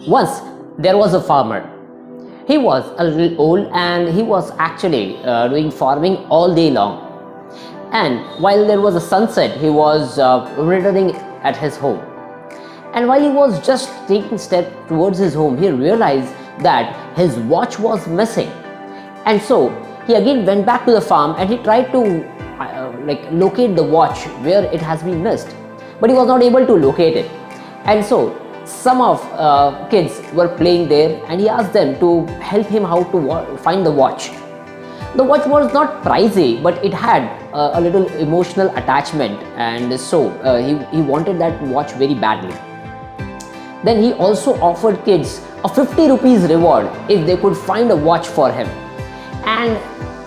Once there was a farmer. He was a little old and he was actually doing farming all day long. And while there was a sunset, he was returning at his home. And while he was just taking a step towards his home, he realized that his watch was missing. And so he again went back to the farm and he tried to locate the watch where it has been missed. But he was not able to locate it. And so some of kids were playing there and he asked them to help him how to find the watch. The watch was not pricey, but it had a little emotional attachment, and so he wanted that watch very badly. Then he also offered kids a 50 rupees reward if they could find a watch for him. And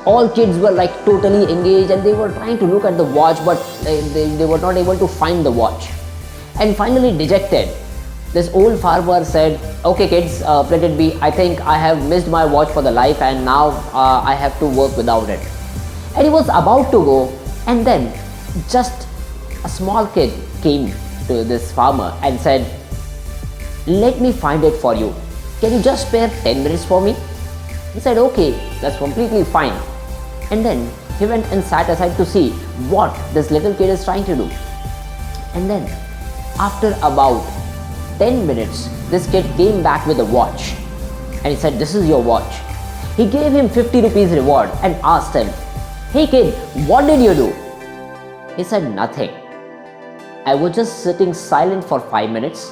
all kids were like totally engaged and they were trying to look at the watch, but they were not able to find the watch. And finally, dejected, this old farmer said, "Okay kids, let it be. I think I have missed my watch for the life and now I have to work without it." And he was about to go, and then just a small kid came to this farmer and said, "Let me find it for you. Can you just spare 10 minutes for me?" He said, "Okay, that's completely fine." And then he went and sat aside to see what this little kid is trying to do. And then after about 10 minutes, this kid came back with a watch and he said, "This is your watch." He gave him 50 rupees reward and asked him, "Hey kid, what did you do?" He said, "Nothing. I was just sitting silent for 5 minutes,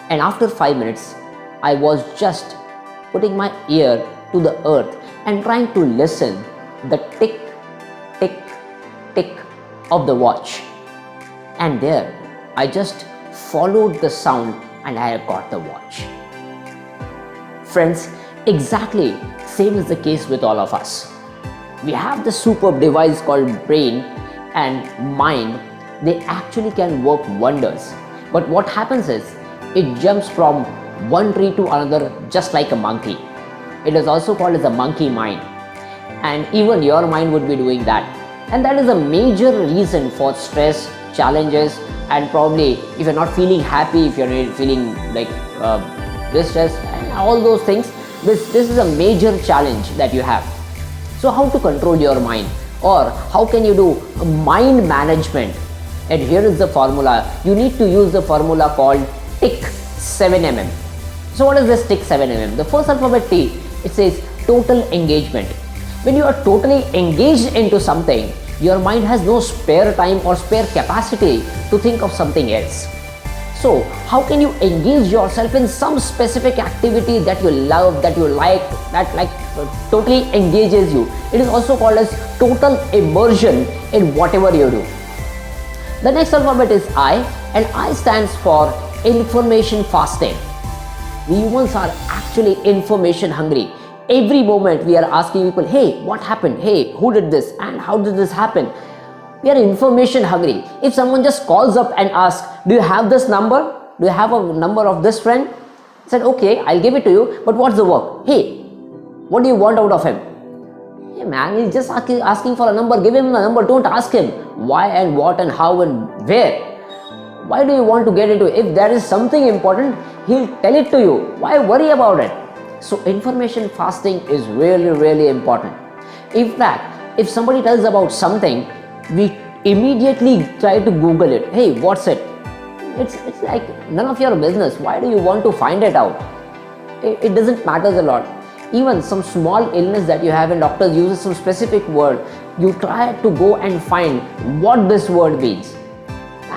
and after 5 minutes, I was just putting my ear to the earth and trying to listen the tick, tick, tick of the watch. And there, I just followed the sound and I got the watch." Friends, exactly same is the case with all of us. We have this superb device called brain and mind. They actually can work wonders. But what happens is, it jumps from one tree to another just like a monkey. It is also called as a monkey mind. And even your mind would be doing that. And that is a major reason for stress, challenges, and probably if you're not feeling happy, if you're feeling like distress and all those things, this is a major challenge that you have. So how to control your mind, or how can you do mind management? And here is the formula. You need to use the formula called TIC 7mm. So what is this TIC 7mm? The first alphabet T, it says total engagement. When you are totally engaged into something, your mind has no spare time or spare capacity to think of something else. So how can you engage yourself in some specific activity that you love, that you like, that totally engages you? It is also called as total immersion in whatever you do. The next alphabet is I, and I stands for information fasting. We humans are actually information hungry. Every moment we are asking people, "Hey, what happened? Hey, who did this? And how did this happen?" We are information hungry. If someone just calls up and asks, "Do you have this number? Do you have a number of this friend?" I said, "Okay, I'll give it to you, but what's the work? Hey, what do you want out of him?" Hey man, he's just asking for a number. Give him the number. Don't ask him why and what and how and where. Why do you want to get into it? If there is something important, he'll tell it to you. Why worry about it? So information fasting is really, really important. In fact, if somebody tells about something, we immediately try to Google it. Hey, what's it? It's like none of your business. Why do you want to find it out? It doesn't matter a lot. Even some small illness that you have and doctors use some specific word, you try to go and find what this word means.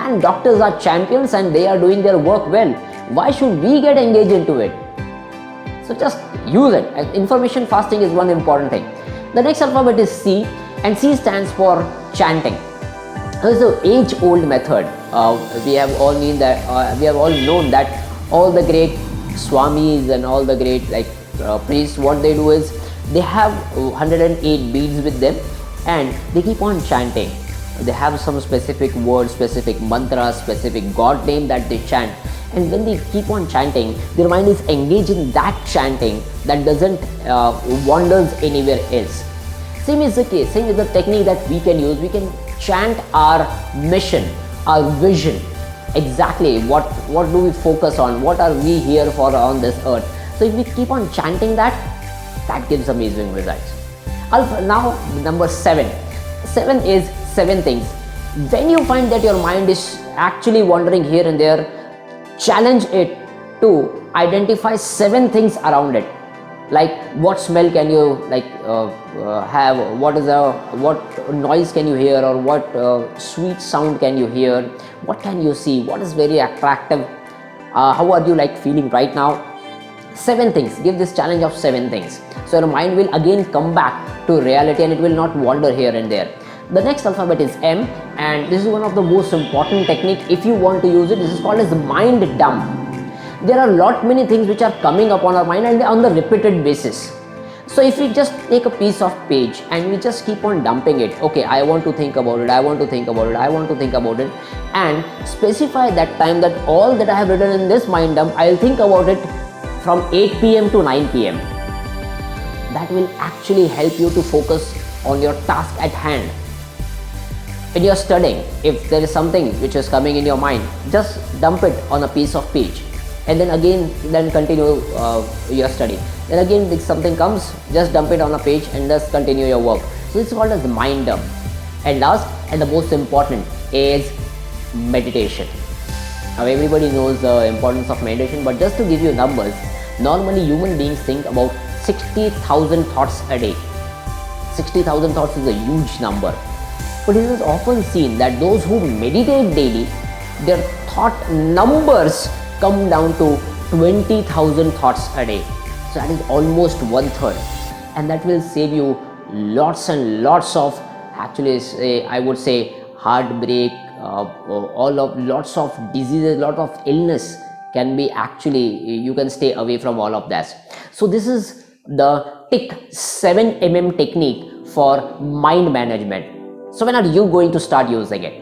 And doctors are champions and they are doing their work well. Why should we get engaged into it? So just use it. Information fasting is one important thing. The next alphabet is C, and C stands for chanting. This is an age-old method. We have all known that all the great swamis and all the great priests, what they do is they have 108 beads with them and they keep on chanting. They have some specific words, specific mantras, specific god name that they chant. And when they keep on chanting, their mind is engaged in that chanting that doesn't wanders anywhere else. Same is the case, same is the technique that we can use. We can chant our mission, our vision, exactly what do we focus on, what are we here for on this earth. So if we keep on chanting that, that gives amazing results. Now number 7. 7 is 7 things. When you find that your mind is actually wandering here and there, challenge it to identify 7 things around it. Like what smell can you have, what noise can you hear, or what sweet sound can you hear, what can you see, what is very attractive, how are you feeling right now. 7 things. Give this challenge of 7 things, so your mind will again come back to reality and it will not wander here and there. The next alphabet is M, and this is one of the most important technique if you want to use it. This is called as mind dump. There are many things which are coming upon our mind and on the repeated basis. So if we just take a piece of page and we just keep on dumping it, okay, I want to think about it, I want to think about it, I want to think about it, and specify that time that all that I have written in this mind dump, I'll think about it from 8 p.m. to 9 p.m. That will actually help you to focus on your task at hand. When you're studying, if there is something which is coming in your mind, just dump it on a piece of page, and then continue your study. Then again, if something comes, just dump it on a page and just continue your work. So it's called as the mind dump. And last and the most important is meditation. Now everybody knows the importance of meditation, but just to give you numbers, normally human beings think about 60,000 thoughts a day. 60,000 thoughts is a huge number. But it is often seen that those who meditate daily, their thought numbers come down to 20,000 thoughts a day. So that is almost 1/3, and that will save you lots and lots of, I would say, heartbreak, lots of diseases, lot of illness can be you can stay away from all of that. So this is the TIC 7mm technique for mind management. So when are you going to start using it?